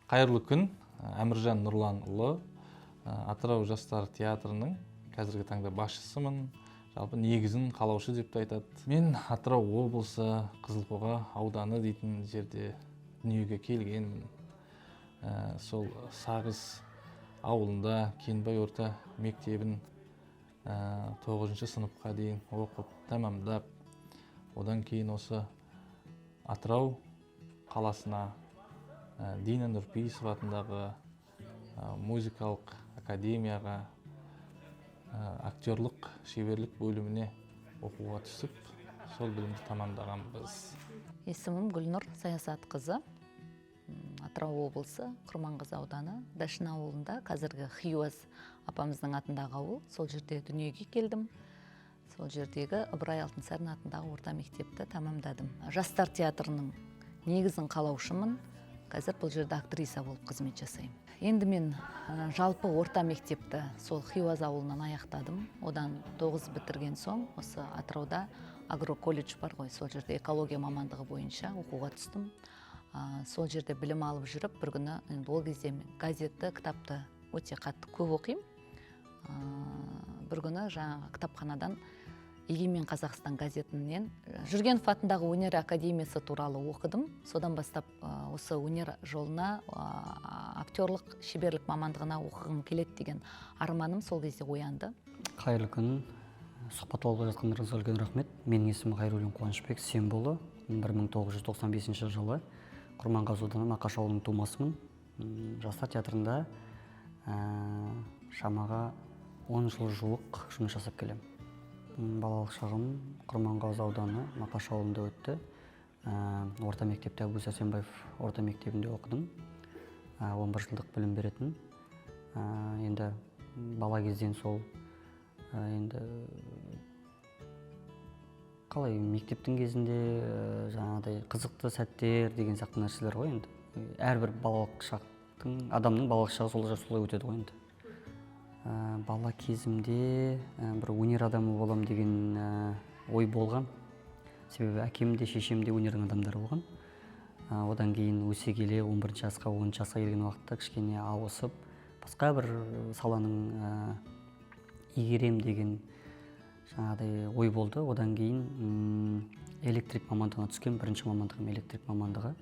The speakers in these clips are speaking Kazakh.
Қайырлы күн, Әміржан Нұрланұлы, Атырау жастар театрының қазіргі таңда басшысымын. Жалпы негізін қалаушы деп айтады. Мен Атырау облысы Қызылқоға ауданы дейтін жерде дүниеге келгенмін. Сол Сағыз ауылында Кенбай орта мектебін 9 сыныпқа дейін оқып, тамамдап, одан кейін осы Атырау қаласына Дина Нұрпейісова атындағы музыкалық академияға актерлық шеберлік бөліміне оқуға түсіп, сол бөлімді тамамдағанбыз. Есімім Гүлнұр Саясатқызы. Атырау облысы Құрманғазы ауданы Дашын ауылында, қазіргі Хиуаз апамыздың атындағы ауыл. Сол жерде дүниеге келдім. Сол жердегі Ыбырай Алтынсарин атындағы орта мектепті тамамдадым. Жастар театрының негізін қалаушымын. Қазір бұл жерде актриса болып қызмет жасаймын. Енді мен жалпы орта мектепті сол Хиуаз ауылынан аяқтадым. Одан 9 бітірген соң, осы Атырауда агроколледж бар ғой, сол жерде экология мамандығы бойынша оқуға түстім. Сол жерде білім алып жүріп, бір күні ол кезде газетті, кітапты өте қатты көп оқимын. Бір күні жаңағы кітапханадан Егемен Қазақстан газетінен Жүргенов атындағы өнер академиясы туралы оқыдым. Содан бастап осы өнер жолына, актерлық шеберлік мамандығына оқығым келеді деген арманым сол кезде оянды. Қайырлы күн, сұхбат алып жатқандарыңызға үлкен рахмет. Менің есімім Қайролла Қуанышбек Семболы. 1995 жылы Құрманғазы ауданы Мақаш ауылының тумасымын. Жастар театрында шамаға 10 жыл жуық жұмыс жасап келемін. Балалық шағым Құрманғазы ауданы Мақаш ауылында өтті. Орта мектепте Әбу Сәрсенбаев орта мектебінде оқыдым. 11 жылдық білім беретін. Енді бала кезден сол қалай мектептің кезінде жаңағыдай қызықты сәттер деген сияқты нәрселер ғой енді. Әрбір балалық шақтың, адамның балалық шағы солай өтеді ғой енді. Бала кезімде бір өнер адамы болам деген ой болған. Себебі әкем де шешем де өнердің адамдары болған. Одан кейін өсе келе 11 жасқа 10 жасқа келген уақытта кішкене ауысып, басқа бір саланың игерем деген жаңағыдай ой болды. Одан кейін электрик мамандығына түскен, бірінші мамандығым электрик мамандығы.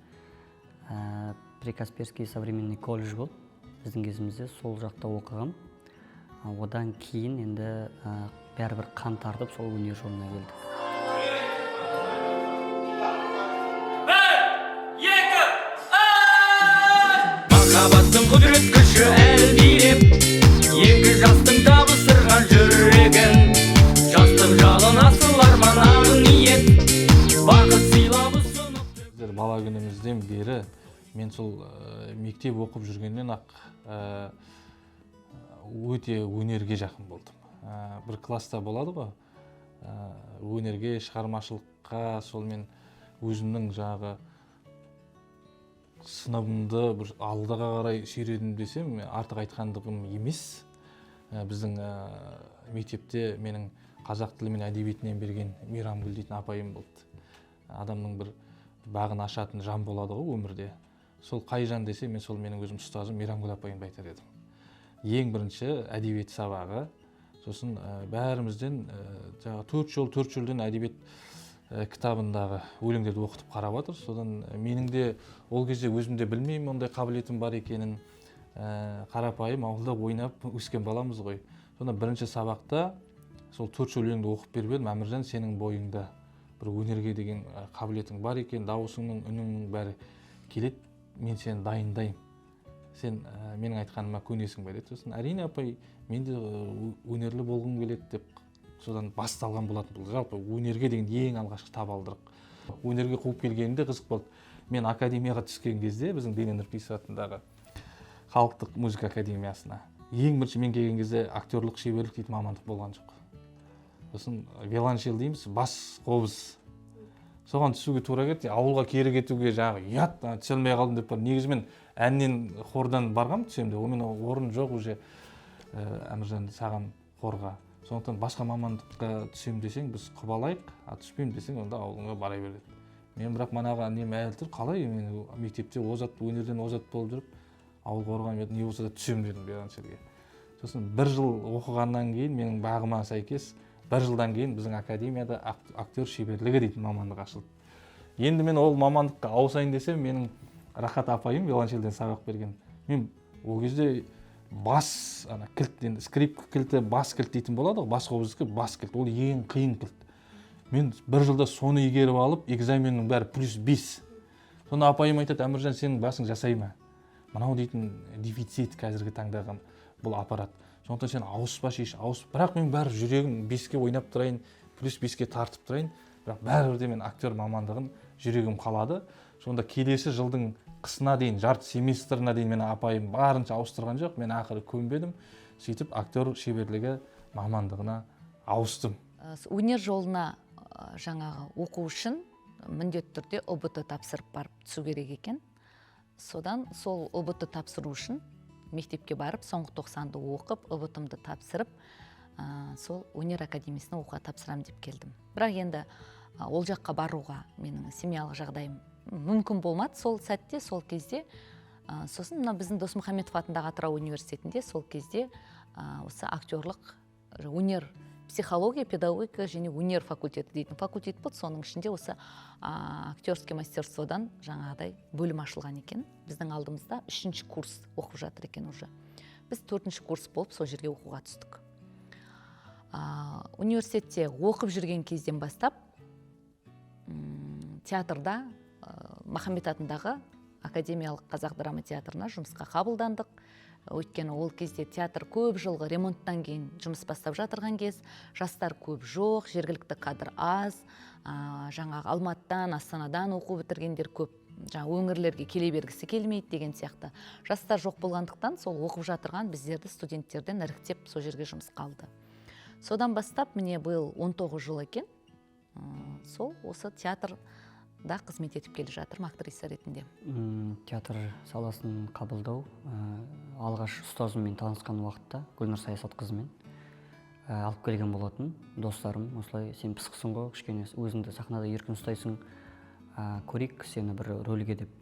Прикасперский современный колледж болды. Біздің кезімізде сол жақта оқығам. Одан кейін енді бәрібір қан тартып сол өнер жолына келдік. Махаббаттың құдірет күші әлі билеп, екі жастың табыстырған жүрегін, жастық жалын асыл арман ағын ниет, бақыт сыйлап ұсынып. Бала күнімізден бері мен сол мектеп оқып жүргеннен ақ өте өнерге жақын болдым. Бір класста болады ғой, өнерге, шығармашылыққа, сол мен өзімнің жағы сыныбымды бір алдыға қарай сүйредім десем, артық айтқандығым емес. Біздің мектепте менің қазақ тілі мен әдебиетінен берген Мейрамгүл дейтін апайым болды. Адамның бір бағын ашатын жан болады ғой өмірде. Сол қай жан десе, мен сол менің өзім ұстазым Мейрамгүл апайымды айтар едім. Ең бірінші әдебиет сабағы, сосын бәрімізден 4 жолдан әдебиет кітабындағы өлеңдерді оқытып қарап отыр. Содан менің де ол кезде өзімде білмеймін, ондай қабілетім бар екенін, қарапайым ауылда ойнап өскен баламыз ғой. Содан бірінші сабақта сол 4 жол өлеңді оқып беріп едім. Әміржан, сенің бойыңда бір өнерге деген қабілетің бар екен, дауысыңның, үніңнің бәрі келеді, мен сені дайындаймын. Сен менің айтқаныма көнесің бе деді. Сосын әрине апай, мен де өнерлі болғым келеді деп содан басталған болатын. Бұл жалпы өнерге деген ең алғашқы табалдырық. Өнерге қуып келгенінде қызық болды. Мен академияға түскен кезде біздің Дина Нұрпейісова атындағы халықтық музыка академиясына ең бірінші мен келген кезде актерлық шеберлік дейтін мамандық болған жоқ. Сосын виолончель дейміз, бас қобыз. Соған түсуге тура кетті. Ауылға кері кетуге жағы ұят, түсе алмай қалдым деп бар. Негізі мен әннен хордан барғам түсемде, онымен орын жоқ уже Әміржан саған хорға. Сондықтан басқа мамандыққа түсем десең, біз құбалайық, түспейм десең, онда ауылыңа бара береді. Мен бірақ манаға нем әлі тұр, қалай мен мектепте өнерден озат болып жүріп, ауылға барған не болса да түсемін дедім виолончельге. Сосын 1 жыл оқығаннан кейін менің бағыма сәйкес 1 жылдан кейін біздің академияда актер шеберлігі дейтін мамандық ашылды. Енді мен ол мамандыққа ауысайын десем, менің Рахат апайым виолончельден сабақ берген. Мен ол кезде бас кілт, енді скрипка кілті бас кілт дейтін болады ғой, бас қобыздікі бас кілт, ол ең қиын кілт. Мен 1 жылда соны игеріп алып, экзаменнің бәрі +5. Сонда апайым айтады: Әміржан, сенің басың жасай ма? Мынау дейтін дефицит қазіргі таңдаған бұл аппарат. Сондықтан сен ауыспа шеш, бірақ мен бәрі жүрегім 5-ке ойнап тұрайын, +5-ке тартып тұрайын, бірақ бәрібір мен актер мамандығын жүрегім қалады. Сонда келесі жылдың қысына дейін, жарты семестрына дейін мен апайым барынша ауыстырған жоқ, мен ақыры көнбедім. Сөйтіп актер шеберлігі мамандығына ауыстым. Өнер жолына жаңағы оқу үшін міндетті түрде ОБТ тапсырып барып түсу керек екен. Содан сол ОБТ тапсыру үшін мектепке барып, соңғы 90-ды оқып, ОБТ-мды тапсырып, сол өнер академиясына оқуға тапсырам деп келдім. Бірақ енді ол жаққа баруға менің семьялық жағдайым мүмкін болмады сол сәтте, сол кезде. Сосын біздің Досмұхамедов атындағы Атырау университетінде сол кезде осы актерлық өнер, психология, педагогика және өнер факультеті дейтін факультет болды. Соның ішінде осы актерский мастерстводан жаңағыдай бөлім ашылған екен. Біздің алдымызда 3-ші курс оқып жатыр екен уже. Біз 4-ші курс болып сол жерге оқуға түстік. Университетте оқып жүрген кезден бастап театрда Махамбет атындағы академиялық қазақ драма театрына жұмысқа қабылдандық. Өйткені ол кезде театр көп жылғы ремонттан кейін жұмыс бастап жатырған кез, жастар көп жоқ, жергілікті кадр аз, жаңағы Алматыдан, Астанадан оқу бітіргендер көп, өңірлерге келе бергісі келмейді деген сияқты. Жастар жоқ болғандықтан сол оқып жатырған біздерді студенттерден іріктеп сол жерге жұмыс қалды. Содан бастап міне биыл 19 жыл екен, сол осы театрда қызмет етіп келе жатырмын актриса ретінде. Театр саласын қабылдау алғаш ұстазыммен танысқан уақытта Гүлнұр Саясат қызымен алып келген болатын. Достарым осылай: сен пысықсың ғой, кішкене өзіңді сахнада еркін ұстайсың, көрейік сені бір рөлге деп.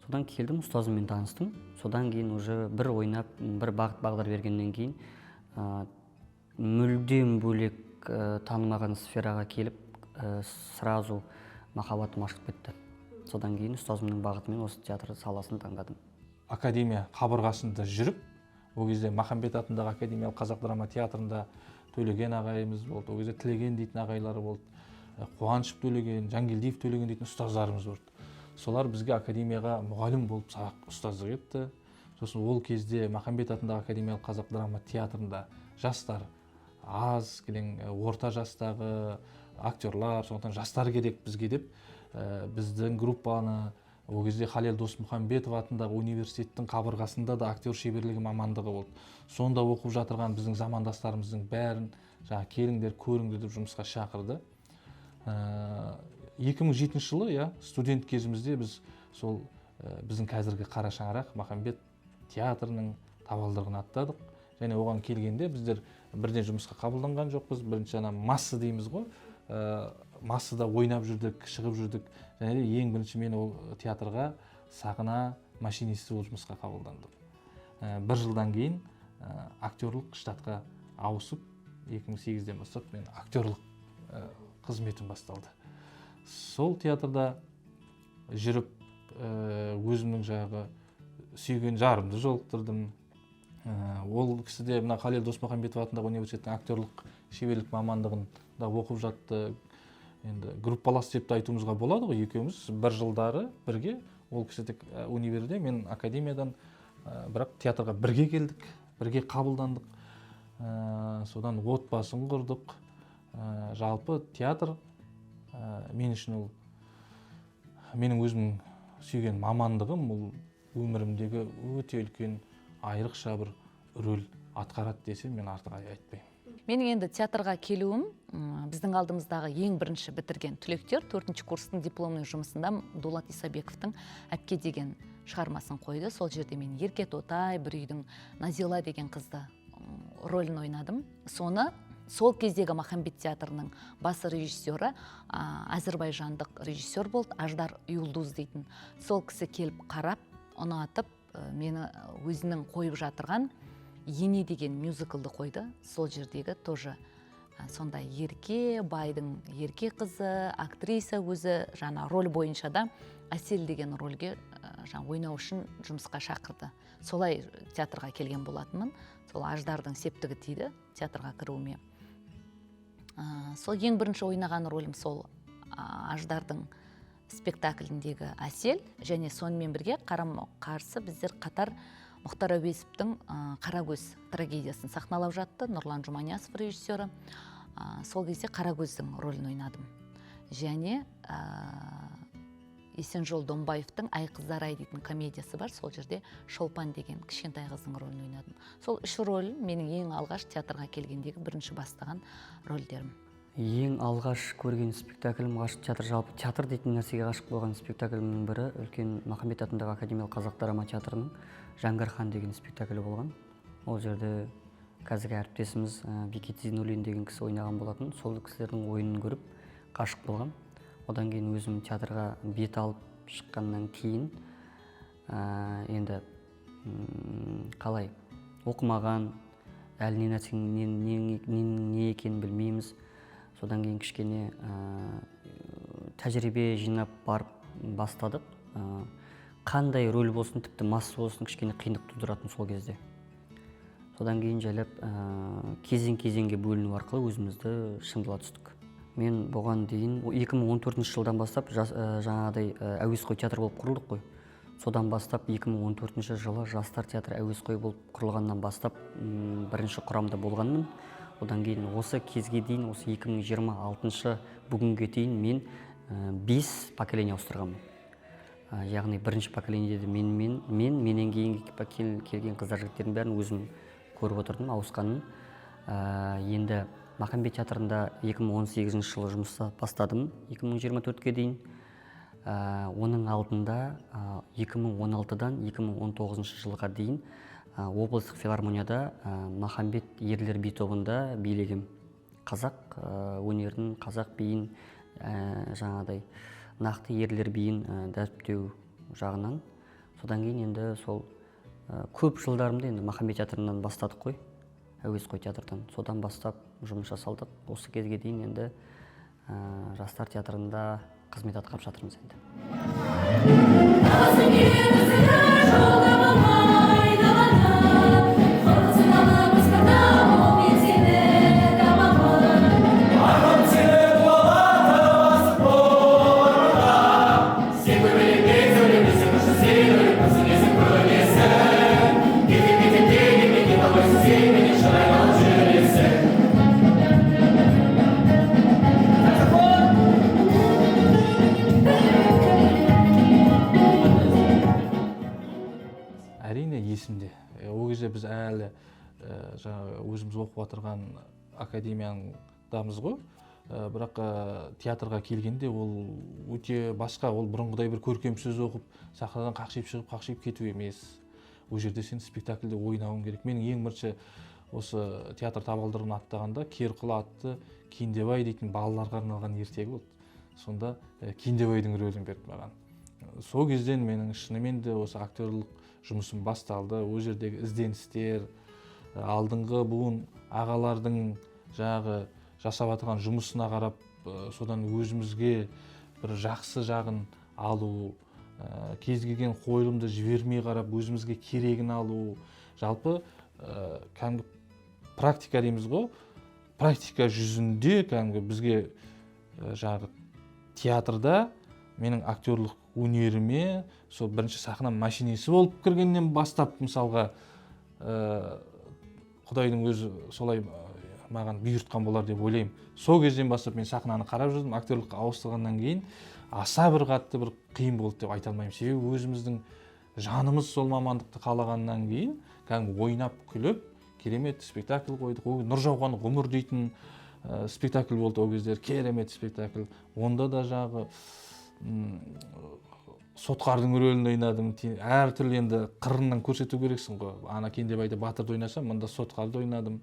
Содан келдім, ұстазыммен таныстым. Содан кейін уже бір ойнап, бір бағыт бағдар бергеннен кейін мүлдем бөлек танымаған сфераға келіп, сразу махаббатым ашылып кетті. Содан кейін ұстазымның бағытымен осы театр саласын таңдадым. Академия қабырғасында жүріп, ол кезде Махамбет атындағы академиялық қазақ драма театрында Төлеген ағайымыз болды, ол кезде Тілеген дейтін ағайлары болды, Қуанышев Төлеген, Жангелдиев Төлеген дейтін ұстаздарымыз болды. Солар бізге академияға мұғалім болып сабақ ұстаздық етті. Сосын ол кезде Махамбет атындағы академиялық қазақ драма театрында жастар аз, орта жастағы актерлар, сондықтан жастар керек бізге деп, біздің группаны ол кезде Халел Досмұхамбетов атындағы университеттің қабырғасында да актер шеберлігі мамандығы болды. Сонда оқып жатырған біздің замандастарымыздың бәрін келіңдер, көріңдер деп жұмысқа шақырды. 2007 жылы студент кезімізде біз сол біздің қазіргі қара шаңырақ Махамбет театрының табалдырығын аттадық. Және оған келгенде біздер бірден жұмысқа қабылданған жоқпыз. Бірінші масса дейміз ғой. Массада ойнап жүрдік, шығып жүрдік. Және ең бірінші мен ол театрға сахна машинисті болып жұмысқа қабылдандым. 1 жылдан кейін актерлық штатқа ауысып, 2008-ден бастап мен актерлық қызметім басталды. Сол театрда жүріп, өзімнің жағы сүйген жарымды жолықтырдым. Ол кісі де Халел Досмұхамбетов атындағы университеттің актерлық шеберлік мамандығында оқып жатты. Енді группалас деп айтуымызға болады ғой, екеуміз 1 жылдары бірге. Ол кісі тек универде, мен академиядан, бірақ театрға бірге келдік, бірге қабылдандық. Содан отбасын құрдық. Жалпы театр мен үшін ол менің өзімнің сүйген мамандығым, ол өмірімдегі өте үлкен айрықша бір рөл атқарады десем, мен артық айтпаймын. Менің енді театрға келуім біздің алдымыздағы ең бірінші бітірген түлектер 4-ші курстың дипломный жұмысында Дулат Исабековтың «Әпке» деген шығармасын қойды. Сол жерде мен Ерке Тотай, бір үйдің Назила деген қызды рөлін ойнадым. Соны сол кездегі Махамбет театрының бас режиссері, әзірбайжандық режиссер болды, Аждар Юлдуз дейтін. Сол кісі келіп қарап, ұнатып, мені өзінің қойып жатырған ене деген мюзиклді қойды. Сол жердегі тоже сондай ерке, байдың ерке қызы, актриса өзі жаңа роль бойынша да Әсел деген рольге ойнау үшін жұмысқа шақырды. Солай театрға келген болатынмын. Сол аждардың септігі тиді театрға кіруіме. Сол ең бірінші ойнаған ролім сол аждардың спектакліндегі Әсел, және сонымен бірге қарсы біздер қатар Мұхтар Әуезовтің Қарагөз трагедиясын сахналап жатты. Нұрлан Жұманиязов режиссері. Сол кезде Қарагөздің рөлін ойнадым. Және Есенжол Домбаевтың Ай қыздар ай дейтін комедиясы бар. Сол жерде Шолпан деген кішкентай қыздың рөлін ойнадым. Сол үш рөл менің ең алғаш театрға келгендегі бірінші бастаған рөлдерім. Ең алғаш көрген спектаклім жалпы театр дейтін нәрсеге ғашық болған спектаклімнің бірі үлкен Махамбет атындағы Академиялық Қазақ драма театрының Жаңғырхан деген спектаклі болған. Ол жерде қазіргі әріптесіміз Бекет Зейнуллин деген кісі ойнаған болатын. Сол кісілердің ойынын көріп ғашық болған. Одан кейін өзім театрға бет алып шыққаннан кейін енді қалай оқымаған, әлі не екенін білмейміз. Содан кейін кішкене тәжірибе жинап барып бастадық. Қандай рөл болсын, тіпті масса болсын, кішкене қиындық тудыратын сол кезде. Содан кейін жайлап кезең-кезеңге бөліну арқылы өзімізді шыңдала түстік. Мен бұған дейін 2014 жылдан бастап жаңағыдай әуесқой театр болып құрылдық қой. Содан бастап 2014 жылы жастар театры әуесқой болып құрылғаннан бастап бірінші құрамда болғанмын. Одан кейін осы кезге дейін, осы 2026 бүгінге дейін мен 5 поколение ауыстырғанмын. Яғни бірінші поколениеде менен кейін келген қыздар жігіттердің бәрін өзім көріп отырдым, ауысқанын. Енді Махамбет театрында 2018 жылы жұмысты бастадым, 2024-ге дейін. Оның алдында 2016-дан 2019 жылға дейін облыстық филармонияда Махамбет ерлер би тобында билегем. Қазақ өнерін, қазақ биін, жаңағыдай нақты ерлер биін дәріптеу жағынан. Содан кейін енді сол көп жылдарымда енді Махамбет театрынан бастадық қой, әуесқой театрдан. Содан бастап жұмыс жасалдық. Осы кезге дейін енді жастар театрында қызмет атқарып жатырмыз енді. Әрине есімде. Ол кезде біз әлі өзіміз оқып отырған академиядамыз ғой. Бірақ театрға келгенде ол өте басқа, ол бұрынғыдай бір көркем сөз оқып, сахнадан қақшиып шығып, қақшиып кету емес. Ол жерде сен спектакльде ойнауың керек. Менің ең бірінші осы театр табалдырығын аттағанда Керқұл атты Кендебай дейтін балаларға арналған ертегі болды. Сонда Кендебайдың рөлін берді маған. Сол кезден менің шынымен де осы актерлік жұмысым басталды. Ол жердегі ізденістер, алдыңғы буын ағалардың жасап жатқан жұмысына қарап, содан өзімізге бір жақсы жағын алу, кез келген қойылымды жібермей қарап, өзімізге керегін алу. Жалпы кәдімгі практика дейміз ғой, практика жүзінде кәдімгі бізге театрда менің актерлік өнеріме сол бірінші сахна машинесі болып кіргеннен бастап, мысалға Құдайдың өзі солай маған бұйыртқан болар деп ойлаймын. Сол кезден бастап мен сахнаны қарап жүрдім. Актерлікке ауыстырғаннан кейін аса бір қатты бір қиын болды деп айта алмаймын. Себебі өзіміздің жанымыз сол мамандықты қалағаннан кейін кәдімгі ойнап күліп керемет спектакль қойдық. Ол Нұр жауған ғұмыр дейтін спектакль болды ол кездер, керемет спектакль. Онда да Сотқардың рөлін ойнадым. Әртүрлі енді қырынан көрсету керексің ғой. Ана Кендебайда батырды ойнасам, мында Сотқарды ойнадым.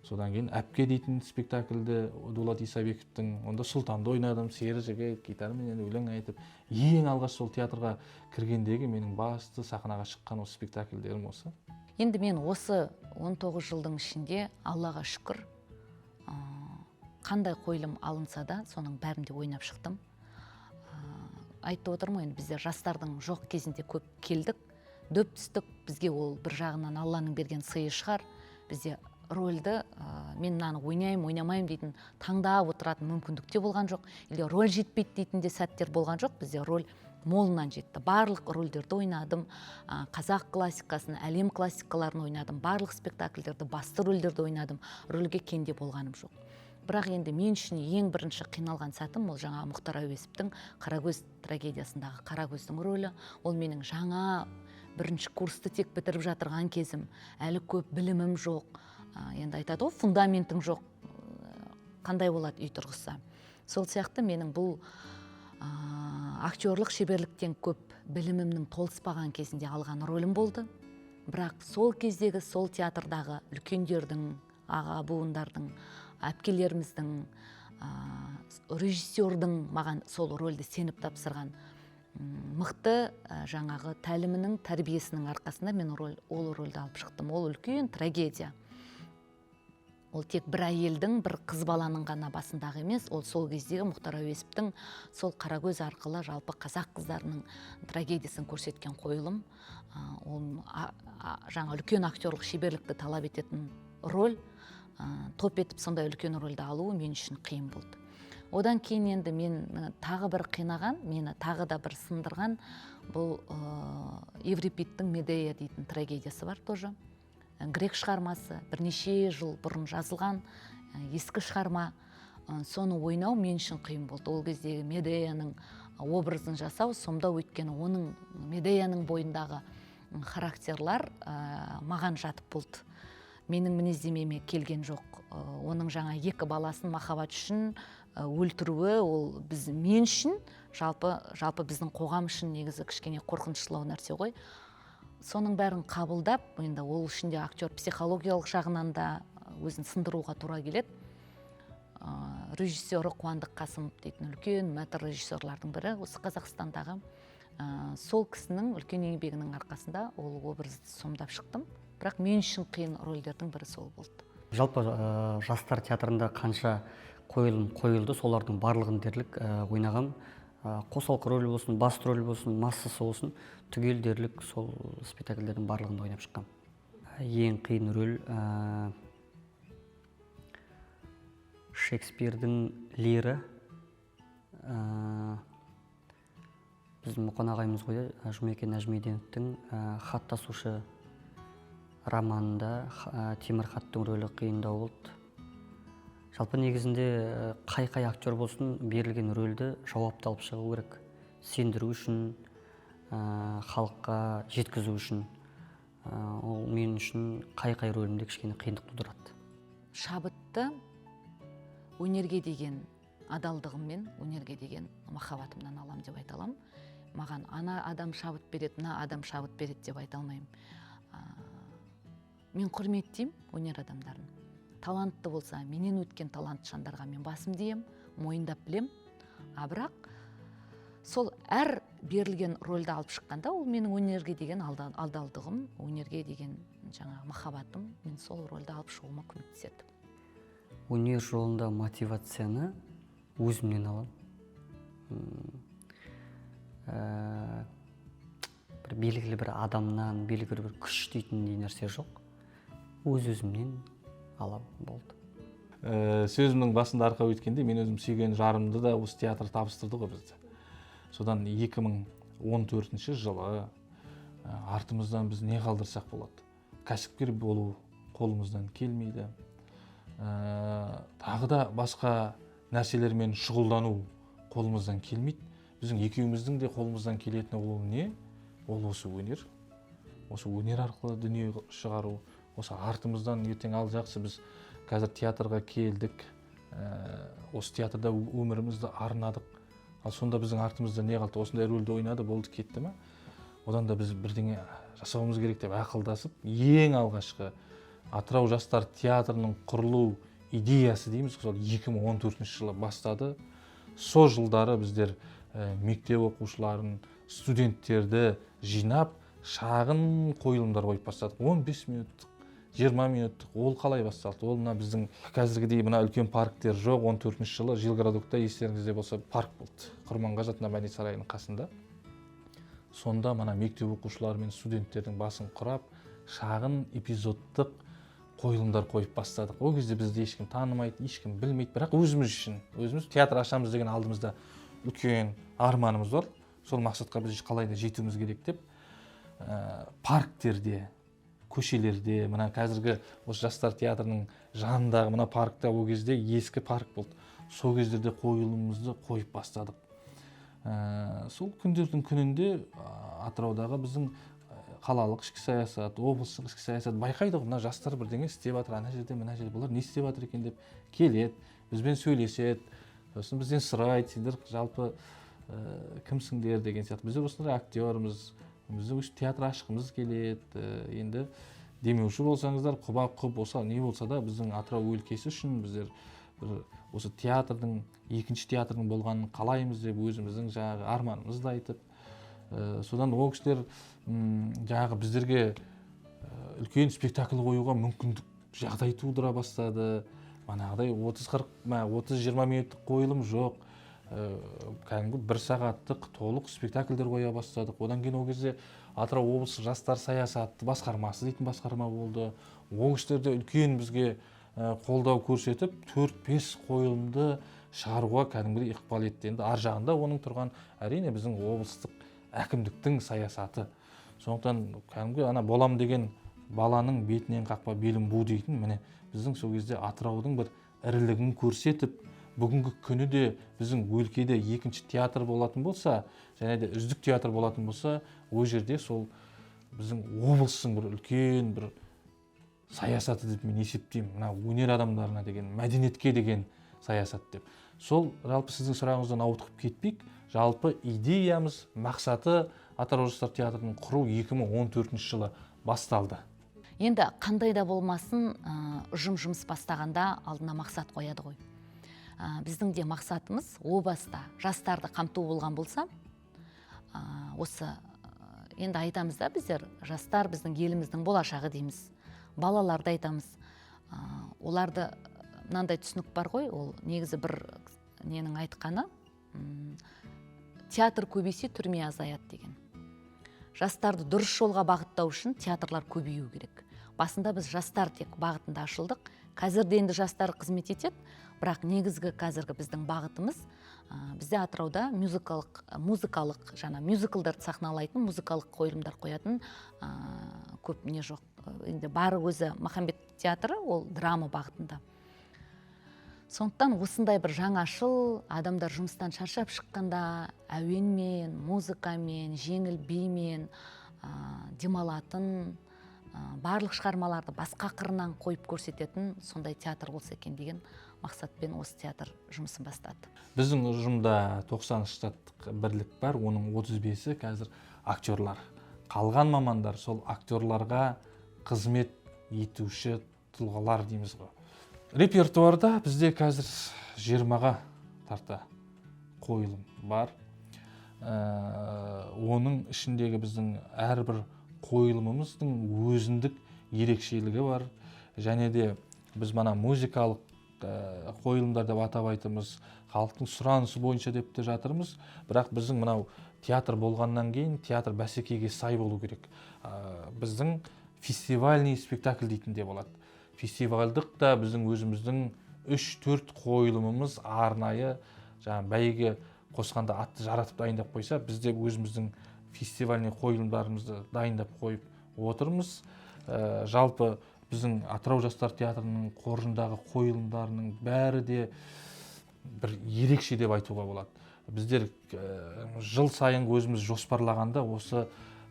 Содан кейін әпке дейтін спектакльді Дулат Исабековтың, онда Сұлтанды ойнадым, сері жігіт гитарамен өлең айтып. Ең алғаш сол театрға кіргендегі менің басты сахнаға шыққан осы спектакльдерім осы. Енді мен осы 19 жылдың ішінде Аллаға шүкір, қандай қойылым алынса да соның бәрінде ойнап шықтым. Айтып отырмын, енді біздер жастардың жоқ кезінде көп келдік, дөп түстік. Бізге ол бір жағынан Алланың берген сыйы шығар. Бізде рөлді мен мынаны ойнаймын, ойнамаймын дейтін таңдап отыратын мүмкіндік те болған жоқ. Или роль жетпейді дейтін де сәттер болған жоқ. Бізде роль молынан жетті. Барлық рөлдерді ойнадым. Қазақ классикасын, әлем классикаларын ойнадым. Барлық спектакльдерді, басты рөлдерді ойнадым. Рөлге кенде болғаным жоқ. Бірақ енді мен үшін ең бірінші қиналған сәтім ол жаңа Мұхтар Әуезовтің Қарагөз трагедиясындағы Қарагөздің рөлі. Ол менің жаңа бірінші курсты тек бітіріп жатырған кезім. Әлі көп білімім жоқ. Енді айтады ғой, фундаментің жоқ. Қандай болады үй тұрғызса. Сол сияқты менің бұл актерлық шеберліктен көп білімімнің толыспаған кезінде алған рөлім болды. Бірақ сол кездегі сол театрдағы үлкендердің, аға буындардың, әпкелеріміздің, режиссердің маған сол рөлді сеніп тапсырған мықты жаңағы тәлімінің, тәрбиесінің арқасында мен ол рөлді алып шықтым. Ол үлкен трагедия. Ол тек бір әйелдің, бір қыз баланың ғана басындағы емес, ол сол кездегі Мұхтар Әуезовтің сол Қарагөз арқылы жалпы қазақ қыздарының трагедиясын көрсеткен қойылым. Ол жаңа үлкен актерлық шеберлікті талап ететін роль, топ етіп сондай үлкен рөлді алу мен үшін қиын болды. Одан кейін енді мен тағы бір қинаған, мені тағы да бір сындырған бұл Еврипидтің Медея дейтін трагедиясы бар тоже. Грек шығармасы, бірнеше жыл бұрын жазылған ескі шығарма. Соны ойнау мен үшін қиын болды. Ол кездегі Медеяның образын жасау, сомдау, өйткені оның Медеяның бойындағы характерлар маған жатып болды. Менің мінездемеме келген жоқ. Оның жаңа екі баласын махаббат үшін өлтіруі, ол мен үшін, жалпы біздің қоғам үшін негізі кішкене қорқыныштылау нәрсе ғой. Соның бәрін қабылдап, енді ол ішінде актер психологиялық жағынан да өзін сындыруға тура келеді. Режиссері Қуандық Қасымов дейтін үлкен мәтір режиссерлардың бірі, осы Қазақстандағы. Сол кісінің үлкен еңбегінің арқасында ол образды сомдап шықтым. Бірақ мен үшін қиын рөлдердің бірі сол болды. Жалпы жастар театрында қанша қойылым қойылды, солардың барлығын дерлік ойнағам. Қосалқы рөл болсын, басты рөл болсын, массасы болсын, түгел дерлік сол спектакльдердің барлығында ойнап шыққам. Ең қиын рөл Шекспирдің Лирі. Біздің Мұқан ағайымыз ғой, Жұмекен Нәжімеденовтің Хаттасушы романында Темір хаттың рөлі қиындау болды. Жалпы негізінде қай актер болсын берілген рөлді жауапты алып шығу керек. Сендіру үшін, халыққа жеткізу үшін. Ол мен үшін қай рөлімде кішкене қиындық тудырады. Шабытты өнерге деген адалдығыммен, өнерге деген махаббатымнан алам деп айта аламын. Маған ана адам шабыт береді, мына адам шабыт береді деп айта алмаймын. Мен құрметтеймін өнер адамдарын. Талантты болса, менен өткен талантты жандарға мен басым деймін, мойындап білем. Бірақ сол әр берілген рөлді алып шыққанда, ол менің өнерге деген адалдығым, өнерге деген жаңа махаббатым, мен сол рөлді алып шығуыма көмектеседі. Өнер жолында мотивацияны өзімнен алам. Бір белгілі бір адамнан, белгілі бір күш дейтіндей нәрсе жоқ. Өзімнен алам болды. Сөзімнің басында арқау еткенде, мен өзім сүйген жарымды да осы театр табыстырды ғой бізді. Содан 2014 жылы артымыздан біз не қалдырсақ болады. Кәсіпкер болу қолымыздан келмейді. Тағы да басқа нәрселермен шұғылдану қолымыздан келмейді. Біздің екеуміздің де қолымыздан келетіні ол не? Ол осы өнер. Осы өнер арқылы дүние шығару. Осы артымыздан ертең ал жақсы біз қазір театрға келдік. Осы театрда өмірімізді арнадық. Ал сонда біздің артымызда не қалды? Осындай рөлді ойнады, болды, кетті ме? Одан да біз бірдеңе жасауымыз керек деп ақылдасып, ең алғашқы Атырау жастар театрының құрылу идеясы дейміз, сол 2014 жылы бастады. Сол жылдары біздер мектеп оқушыларын, студенттерді жинап, шағын қойылымдар қойып бастадық. 15 минуттық, 20 минуттық, ол қалай басталды? Ол мына біздің қазіргідей мына үлкен парктер жоқ. 14 жылы Жилгородокта, естеріңізде болса, парк болды. Құрманғазы атындағы мәдениет сарайының қасында. Сонда мына мектеп оқушылары мен студенттердің басын құрап, шағын эпизодтық қойылымдар қойып бастадық. Ол кезде бізді ешкім танымайды, ешкім білмейді, бірақ өзіміз театр ашамыз деген алдымызда үлкен арманымыз бар. Сол мақсатқа біз қалайда жетуіміз керек деп, парктерде, көшелерде, мына қазіргі осы жастар театрының жанындағы мына паркта, ол кезде ескі парк болды. Сол кездерде қойылымымызды қойып бастадық. Сол күндердің күнінде Атыраудағы біздің қалалық ішкі саясат, облыстық ішкі саясат байқайды, мына жастар бірдеңе істеп жатыр, ана жерде, мына жерде, бұлар не істеп жатыр екен деп келеді, бізбен сөйлеседі, сосын бізден сұрайды, сендер жалпы кімсіңдер деген сияқты. Біздер осындай актермыз, біздің театр ашқымыз келеді, енді демеуші болсаңыздар, құба-құп болса, не болса да біздің Атырау өлкесі үшін біздер осы театрдың, екінші театрдың болғанын қалаймыз деп өзіміздің жаңағы арманымызды айтып, содан ол кісілер жаңағы біздерге үлкен спектакль қоюға мүмкіндік жағдай тудыра бастады. Манағыдай 30-20 минуттық қойылым жоқ. Кәдімгі 1 сағаттық толық спектакльдер қоя бастадық. Одан кейін ол кезде Атырау облысы жастар саясаты басқармасы дейтін басқарма болды. Ол кісілерде үлкен бізге қолдау көрсетіп, 4-5 қойылымды шығаруға кәдімгідей ықпал етті. Енді ар жағында оның тұрған әрине біздің облыстық әкімдіктің саясаты. Сондықтан кәдімгі ана болам деген баланың бетінен қақпа белін бу дейтін, міне біздің сол кезде Атыраудың бір ірілігін көрсетіп, бүгінгі күні де біздің өлкеде екінші театр болатын болса, және де үздік театр болатын болса, ол жерде сол біздің облыстың бір үлкен бір саясаты деп мен есептеймін. Мына өнер адамдарына деген, мәдениетке деген саясат деп. Сол жалпы сіздің сұрағыңыздан ауытқып кетпейік. Жалпы идеямыз, мақсаты Атырау жастар театрының құру 2014 жылы басталды. Енді қандай да болмасын, жұмыс бастағанда алдына мақсат қояды ғой. Біздің де мақсатымыз о баста жастарды қамту болған болса, осы енді айтамыз да, біздер жастар біздің еліміздің болашағы дейміз. Балаларды айтамыз. Оларды мынандай түсінік бар ғой, ол негізі бір ненің айтқаны, театр көбейсе түрме азаяды деген. Жастарды дұрыс жолға бағыттау үшін театрлар көбею керек. Басында біз жастар тек бағытында ашылдық. Қазірде енді жастар қызмет етеді, бірақ негізгі қазіргі біздің бағытымыз бізде Атырауда музыкалық жаңа мюзиклдарды сахналайтын, музыкалық қойылымдар қоятын көп не жоқ. Енді бары өзі Махамбет театры, ол драма бағытында. Сондықтан осындай бір жаңашыл адамдар жұмыстан шаршап шыққанда әуенмен, музыкамен, жеңіл бимен демалатын, барлық шығармаларды басқа қырынан қойып көрсететін сондай театр болса екен деген мақсатпен осы театр жұмысын бастады. Біздің ұжымда 90 штаттық бірлік бар, оның 35-і қазір актерлар. Қалған мамандар сол актерларға қызмет етуші тұлғалар дейміз ғой. Репертуарда бізде қазір 20-ға тарта қойылым бар. Оның ішіндегі біздің әрбір қойылымымыздың өзіндік ерекшелігі бар. Және де біз мана музыкалық қойылымдар деп атап айтымыз, халықтың сұранысы бойынша деп те жатырмыз. Бірақ біздің мынау театр болғаннан кейін театр бәсекеге сай болу керек. Біздің фестивальный спектакль дейтін де болады. Фестивальдық та біздің өзіміздің 3-4 қойылымымыз арнайы бәйге қосқанда атты жаратып дайындап қойса, бізде өзіміздің фестивальный қойылымдарымызды дайындап қойып отырмыз. Жалпы біздің Атырау жастар театрының қоржындағы қойылымдарының бәрі де бір ерекше деп айтуға болады. Біздер жыл сайын өзіміз жоспарлағанда осы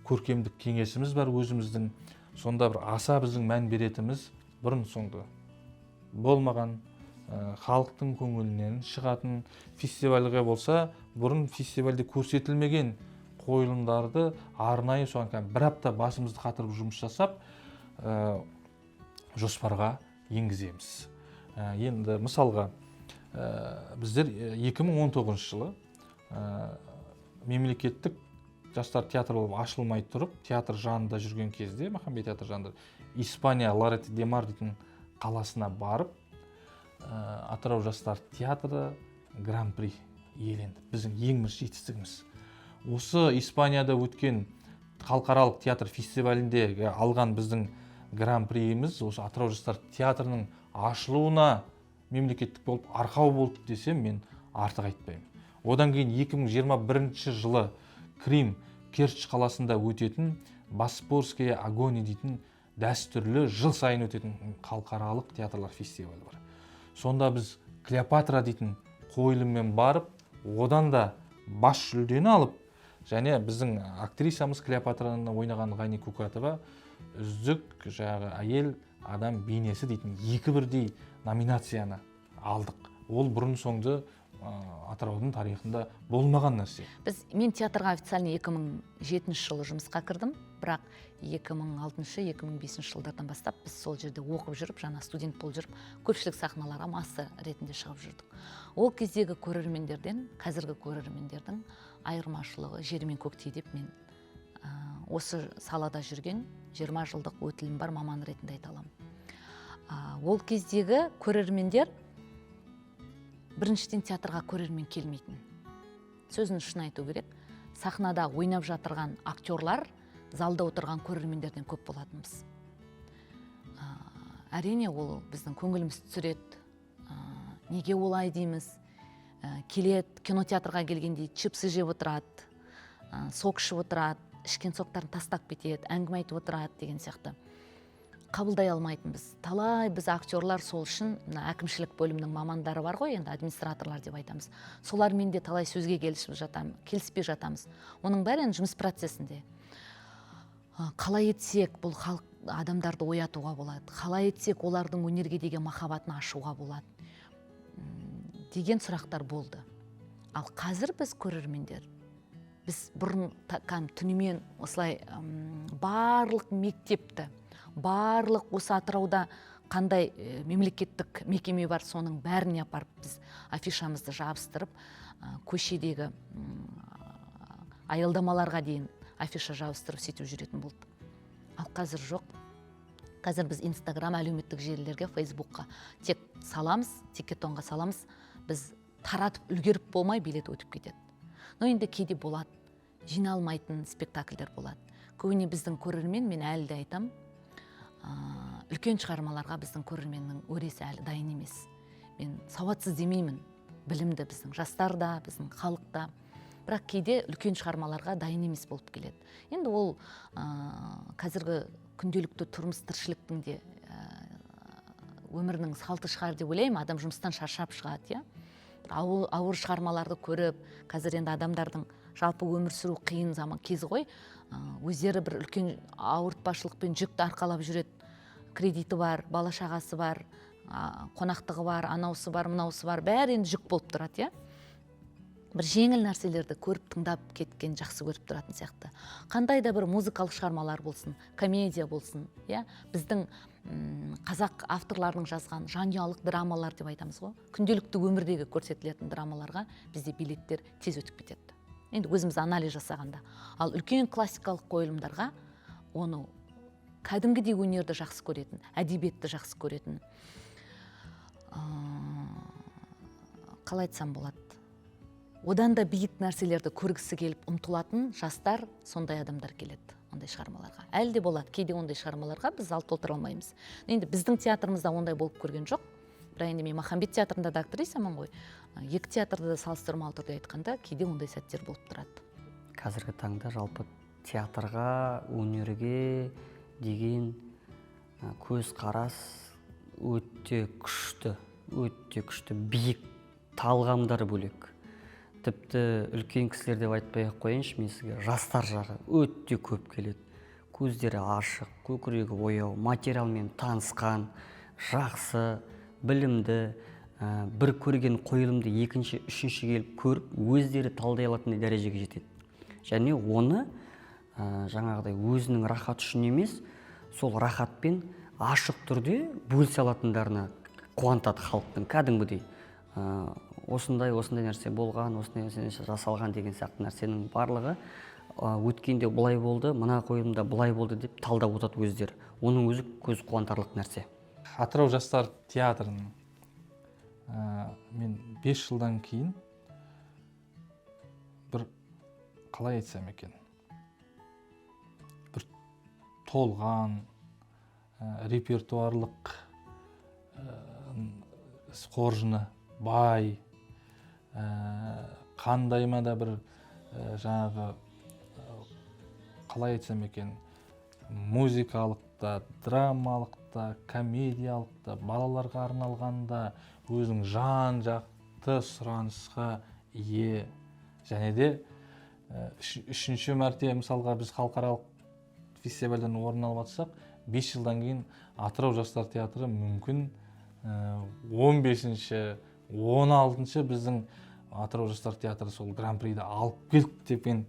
көркемдік кеңесіміз бар өзіміздің. Сонда бір аса біздің мән беретіміз бұрын соңды болмаған, халықтың көңілінен шығатын фестивальге болса, бұрын фестивальде көрсетілмеген қойылымдарды арнайы соған бір апта басымызды қатырып жұмыс жасап, жоспарға енгіземіз. Енді мысалға біздер 2019 жылы мемлекеттік жастар театры болып ашылмай тұрып, театр жанында жүрген кезде, Махамбет театр жанында, Испания Лорет де Мар дейтін қаласына барып, Атырау жастар театры гран-при иеленді. Біздің ең бір жетістігіміз. Осы Испанияда өткен халықаралық театр фестивалінде алған біздің гран-приіміз осы Атырау жастар театрының ашылуына мемлекеттік болып арқау болды десем, мен артық айтпаймын. Одан кейін 2021 жылы Крим Керчь қаласында өтетін Боспорская агония дейтін дәстүрлі жыл сайын өтетін халықаралық театрлар фестивалі бар. Сонда біз Клеопатра дейтін қойылыммен барып, одан да бас жүлдені алып, және біздің актрисамыз Клеопатраны ойнаған Ғани Кукатова үздік әйел адам бейнесі дейтін екі бірдей номинацияны алдық. Ол бұрын соңды Атыраудың тарихында болмаған нәрсе. Мен театрға официальный 2007 жылы жұмысқа кірдім, бірақ 2006-2005 жылдардан бастап біз сол жерде оқып жүріп, жаңа студент болып жүріп, көпшілік сахналарға масса ретінде шығып жүрдік. Ол кездегі көрермендерден, қазіргі көрермендердің айырмашылығы жер мен көктей деп мен осы салада жүрген 20 жылдық өтілім бар маман ретінде айта аламын. Ол кездегі көрермендер біріншіден театрға көрермен келмейтін. Сөзін шын айту керек. Сахнада ойнап жатырған актерлар залда отырған көрермендерден көп болатынбыз. Әрине ол біздің көңіліміз түсіреді. Неге олай дейміз? Келет кинотеатрға келгенде чипсы жеп отырады, сок ішіп отырады, ішкен соктарын тастап кетеді, әңгіме айтып отырады деген сияқты. Қабылдай алмайтынбыз. Талай біз актерлар сол үшін әкімшілік бөлімнің мамандары бар ғой, енді администраторлар деп айтамыз. Солармен де талай сөзге келіспей жатамыз. Оның бәрі жұмыс процесінде. Қалай етсек бұл халық адамдарды оятуға болады, қалай етсек олардың өнерге деген махаббатын ашуға болады деген сұрақтар болды. Ал қазір біз көрермендер, біз бұрын түнімен осылай барлық мектепті, барлық осы Атырауда қандай мемлекеттік мекеме бар, соның бәріне апарып біз афишамызды жабыстырып, көшедегі аялдамаларға дейін афиша жабыстырып сөйтіп жүретін болды. Ал қазір жоқ. Қазір біз Инстаграм, әлеуметтік желілерге, Фейсбукқа тек саламыз, тикетонға саламыз, біз таратып үлгеріп болмай билет өтіп кетеді. Но енді кейде болады, жиналмайтын спектакльдер болады. Көбіне біздің көрермен, мен әлі де айтам, үлкен шығармаларға біздің көрерменнің өресі әлі дайын емес. Мен сауатсыз демеймін, білімді біздің жастар да, біздің халық та, бірақ кейде үлкен шығармаларға дайын емес болып келеді. Енді ол қазіргі күнделікті тұрмыс тіршіліктің де өмірінің салты шығар деп ойлаймын. Адам жұмыстан шаршап шығады, ауыр шығармаларды көріп, қазір енді адамдардың жалпы өмір сүру қиын заман кезі ғой, өздері бір үлкен ауыртпашылықпен жүкті арқалап жүреді. Кредиті бар, бала шағасы бар, қонақтығы бар, анаусы бар, мынаусы бар, бәрі енді жүк болып тұрады, бір жеңіл нәрселерді көріп тыңдап кеткен жақсы көріп тұратын сияқты. Қандай да бір музыкалық шығармалар болсын, комедия болсын, біздің қазақ авторларының жазған жанұялық драмалар деп айтамыз ғой. Күнделікті өмірдегі көрсетілетін драмаларға бізде билеттер тез өтіп кетеді. Енді өзіміз анализ жасағанда. Ал үлкен классикалық қойылымдарға оны кәдімгідей өнерді жақсы көретін, әдебиетті жақсы көретін, қалай айтсам болады, одан да биік нәрселерді көргісі келіп ұмтылатын жастар, сондай адамдар келеді ондай шығармаларға. Әлі де болады, кейде ондай шығармаларға біз зал толтыра алмаймыз. Енді біздің театрымызда ондай болып көрген жоқ. Бірақ енді мен Махамбет театрында да актрисамын ғой. Екі театрда да салыстырмалы түрде айтқанда, кейде ондай сәттер болып тұрады. Қазіргі таңда жалпы театрға, өнерге деген көзқарас өте күшті, биік талғамдар бөлек. Тіпті үлкен кісілер деп айтпай-ақ қояйыншы, мен сізге жастар жағы өте көп келеді. Көздері ашық, көкірегі ояу, материалмен танысқан, жақсы, білімді, бір көрген қойылымды екінші, үшінші келіп көріп, өздері талдай алатын дәрежеге жетеді. Және оны жаңағыдай өзінің рахат үшін емес, сол рахатпен ашық түрде бөлісе алатындарына қуантады халықтың кәдімгідей. Осындай нәрсе болған, осындай нәрсе жасалған деген сияқты нәрсенің барлығы өткенде бұлай болды, мына қойылымда бұлай болды деп талдап отырады өздері. Оның өзі көз қуантарлық нәрсе. Атырау жастар театрының мен 5 жылдан кейін бір, қалай айтсам екен, бір толған репертуарлық қоржыны бай, қандайма да бір жаңағы, қалай айтсам екен, музыкалық та, драмалық та, комедиялық та, балаларға арналғанда өзінің жан жақты сұранысқа ие. Және де үшінші мәрте мысалға біз халықаралық фестивальдан орын алып жатсақ, 5 жылдан кейін Атырау жастар театры мүмкін 15-ші, 16-ші біздің Атырау жастар театры сол гран-приді алып келді деп мен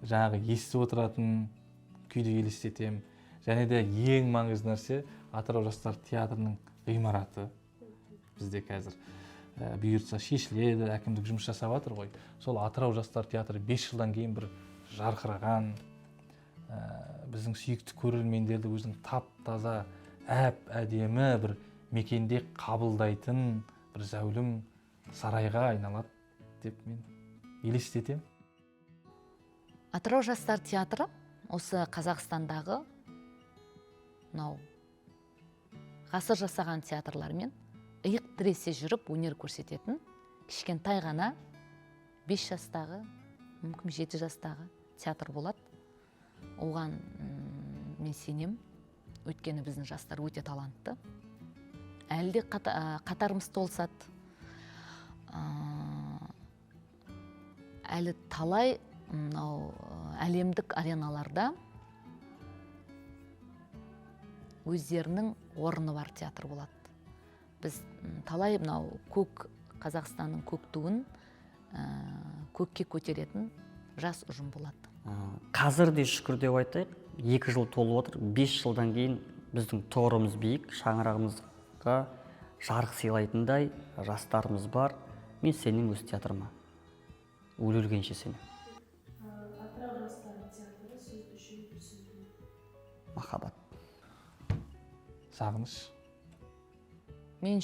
жаңағы естіп отыратын күйді елестетем. Және де ең маңызды нәрсе Атырау жастар театрының ғимараты. Бізде қазір бұйыртса шешіледі, әкімдік жұмыс жасап жатыр ғой. Сол Атырау жастар театры 5 жылдан кейін бір жарқыраған, біздің сүйікті көрермендерді өзінің тап-таза, әп-әдемі бір мекенде қабылдайтын бір зәулім сарайға айналады деп мен елестетем. Атырау жастар театры осы Қазақстандағы ғасыр жасаған театрлармен иық тіресе жүріп өнер көрсететін кішкентай ғана 5 жастағы, мүмкін 7 жастағы театр болады. Оған мен сенем, өйткені біздің жастар өте талантты. Әлде қатарымыз толысады. Әлі талай әлемдік ареналарда өздерінің орны бар театр болады. Біз талай көк Қазақстанның көк туын көкке көтеретін жас ұжым болады. Қазір де шүкір деп айтайық, 2 жыл толып отыр. 5 жылдан кейін біздің тұғырымыз биік, шаңырағымызға жарық сыйлайтындай жастарымыз бар. Мен сенің өз театрыма өлгенше сенем. Атырау жастар театры сіз үшін бір сөзбен. Махаббат. Сағыныш. Мен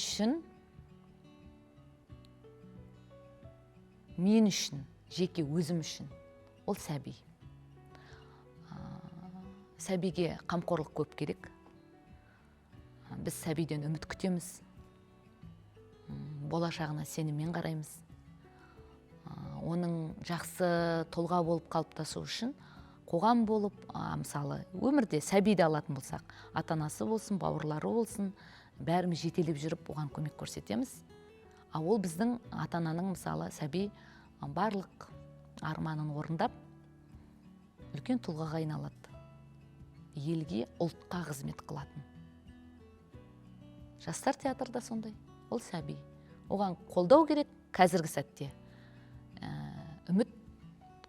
үшін, жеке өзім үшін, ол сәби. Сәбиге қамқорлық көп керек. Біз сәбиден үміт күтеміз. Болашағына сеніммен қараймыз. Оның жақсы тұлға болып қалыптасу үшін қоғам болып, мысалы, өмірде сәбиді алатын болсақ, ата-анасы болсын, бауырлары болсын, бәріміз жетелеп жүріп оған көмек көрсетеміз. Ол біздің ата-ананың, мысалы, сәби барлық арманын орындап, үлкен тұлғаға айналады. Елге, ұлтқа қызмет қылатын. Жастар театрда сондай, ол сәби. Оған қолдау керек қазіргі сәтте. Үміт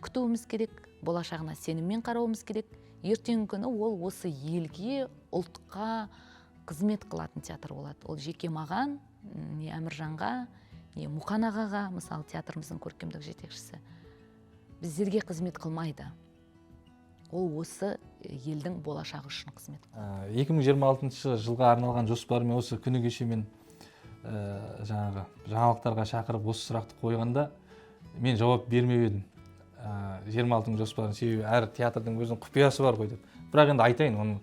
күтуіміз керек, болашағына сеніммен қарауымыз керек. Ертеңгі күні ол осы елге, ұлтқа қызмет қылатын театр болады. Ол жеке маған, не Әміржанға, не Мұқан ағаға, мысалы театрымыздың көркемдік жетекшісі, біздерге қызмет қылмайды. Ол осы елдің болашағы үшін қызмет. 2026 жылға арналған жоспарымен осы күні кеше мен жаңалықтарға шақырып осы сұрақты қойғанда мен жауап бермеп едім. 26 жоспарын, себебі әр театрдың өзінің құпиясы бар ғой деп. Бірақ енді айтайын, оның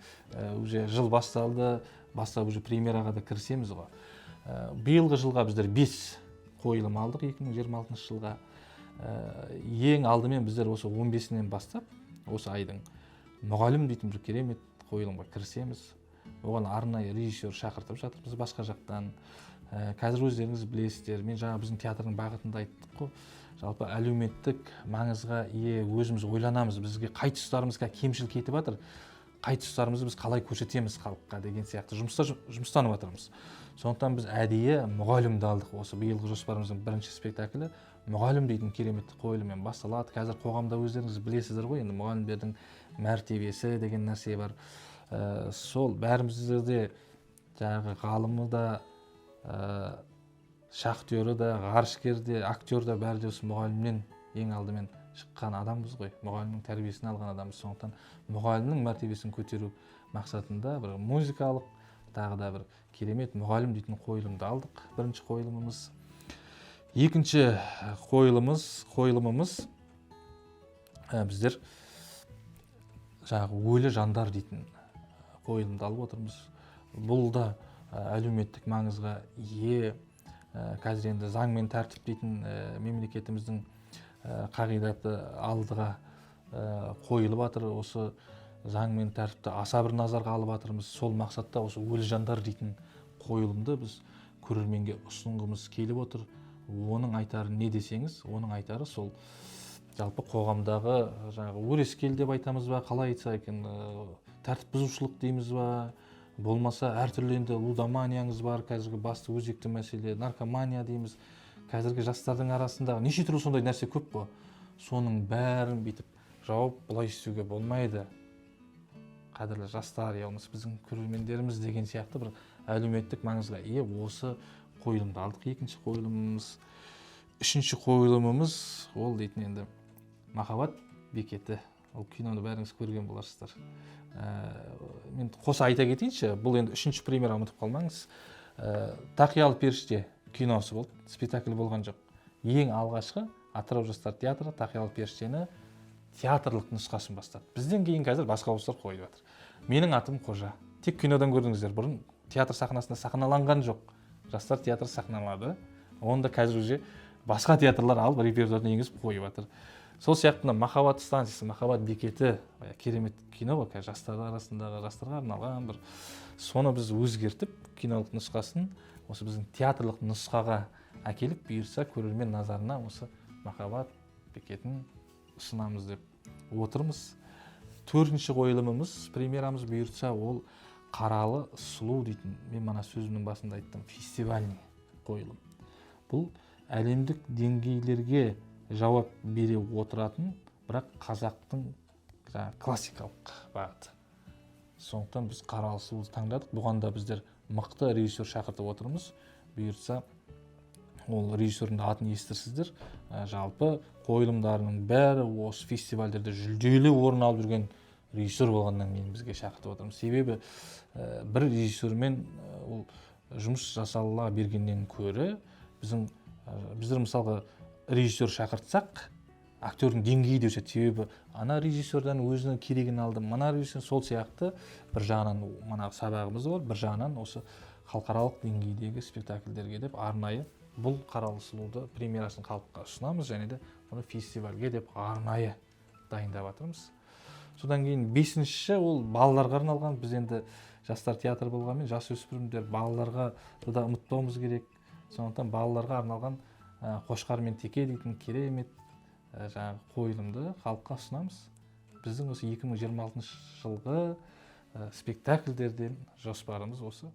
уже жыл басталды, бастап уже премьераға да кірісеміз ғой. Биылғы жылға біздер 5 қойылым алдық 2026 жылға. Ең алдымен біздер осы 15-нен бастап, осы айдың мұғалім дейтін бір керемет қойылымға кірісеміз. Оған арнайы режиссер шақыртып жатырмыз басқа жақтан. Қазір өздеріңіз білесіздер, мен жаңа біздің театрдың бағытында айттық қой. Жалпы әлеуметтік маңызға ие өзіміз ойланамыз, бізге қай тұстарымыз кемшіл кетіп жатыр, қай тұстарымызды біз қалай көрсетеміз халыққа деген сияқты жұмыстанып жатырмыз. Сондықтан біз әдейі мұғалімді алдық. Осы биылғы жоспарымыздың бірінші спектаклі мұғалім дейтін керемет қойылыммен басталады. Қазір қоғамда өздеріңіз білесіздер ғой, енді мұғалімдердің мәртебесі деген нәрсе бар. Сол бәрімізде жаңағы ғалымы да, шахтері де, ғарышкер де, актер да бәрі де осы мұғалімнен ең алдымен шыққан адамбыз ғой. Мұғалімнің тәрбиесін алған адамбыз. Сондықтан мұғалімнің мәртебесін көтеру мақсатында бір музыкалық, тағы да бір керемет мұғалім дейтін қойылымды алдық. Бірінші қойылымымыз. Екінші қойылымымыз біздер жаңағы өлі жандар дейтін қойылымды алып отырмыз. Бұл да әлеуметтік маңызға ие. Қазір енді заң мен тәртіп дейтін мемлекетіміздің қағидаты алдыға қойылып жатыр. Осы заң мен тәртіпті аса бір назарға алып жатырмыз. Сол мақсатта осы өлі жандар дейтін қойылымды біз көрерменге ұсынғымыз келіп отыр. Оның айтары не десеңіз, оның айтары сол жалпы қоғамдағы жаңағы өрескел деп айтамыз ба, қалай айтса екен, тәртіп бұзушылық дейміз ба, болмаса әртүрлі енді лудоманияңыз бар, қазіргі басты өзекті мәселе наркомания дейміз. Қазіргі жастардың арасындағы неше түрлі сондай нәрсе көп қой. Соның бәрін бүйтіп жауап бұлай істеуге болмайды. Қадірлі жастар, яғни біздің көрермендеріміз деген сияқты бір әлеуметтік маңызға ие осы қойылымды алдық. Екінші қойылымымыз. Үшінші қойылымымыз ол дейтін енді махаббат бекеті. Ол киноны бәріңіз көрген боларсыздар. Мен қоса айта кетейінші, бұл енді үшінші премьера, ұмытып қалмаңыз. Тақиялы періште киносы болды, спектакль болған жоқ. Ең алғашқы Атырау жастар театры Тақиялы періштені театрлық нұсқасын бастады. Бізден кейін қазір басқа облыстар қойып жатыр. Менің атым Қожа. Тек кинодан көрдіңіздер, бұрын театр сахнасында сахналанған жоқ. Жастар театры сахналады. Онда қазір уже басқа театрлар алып репертуарына енгізіп қойып жатыр. Сол сияқты махаббат станциясы, махаббат бекеті керемет кино ғой, қазір жастар арасындағы, жастарға арналған бір. Соны біз өзгертіп, кинолық нұсқасын осы біздің театрлық нұсқаға әкеліп, бұйырса көрермен назарына осы махаббат бекетін ұсынамыз деп отырмыз. Төртінші қойылымымыз, премьерамыз бұйыртса, ол Қаралы сұлу дейтін, мен мана сөзімнің басында айттым, фестивальный қойылым. Бұл әлемдік деңгейлерге жауап бере отыратын, бірақ қазақтың классикалық бағыты. Сондықтан біз Қаралы сұлуды таңдадық. Бұған да біздер мықты режиссер шақыртып отырмыз. Бұйыртса, ол режиссердің атын естірсіздер. Жалпы қойылымдарының бәрі осы фестивальдерде жүлделі орын алып жүрген режиссер болғаннан кейін бізге шақыртып отырмыз. Себебі бір режиссермен ол жұмыс жасала бергеннен көрі біздер мысалға режиссер шақыртсақ, актердің деңгейі де өседі. Себебі ана режиссердан өзінің керегін алды, мана режиссер сол сияқты бір жағынан мана сабағымыз бар, бір жағынан осы халықаралық деңгейдегі спектакльдерге деп арнайы бұл Қаралы сұлуды премьерасын халыққа ұсынамыз, және де оны фестивальге деп арнайы дайындап жатырмыз. Содан кейін бесінші ол балаларға арналған. Біз енді жастар театры болғанмен жасөспірімдер балаларға да ұмытпауымыз керек. Сондықтан балаларға арналған Қошқар мен Теке дейтін керемет жаңағы қойылымды халыққа ұсынамыз. Біздің осы 2026 жылғы спектакльдерден жоспарымыз осы.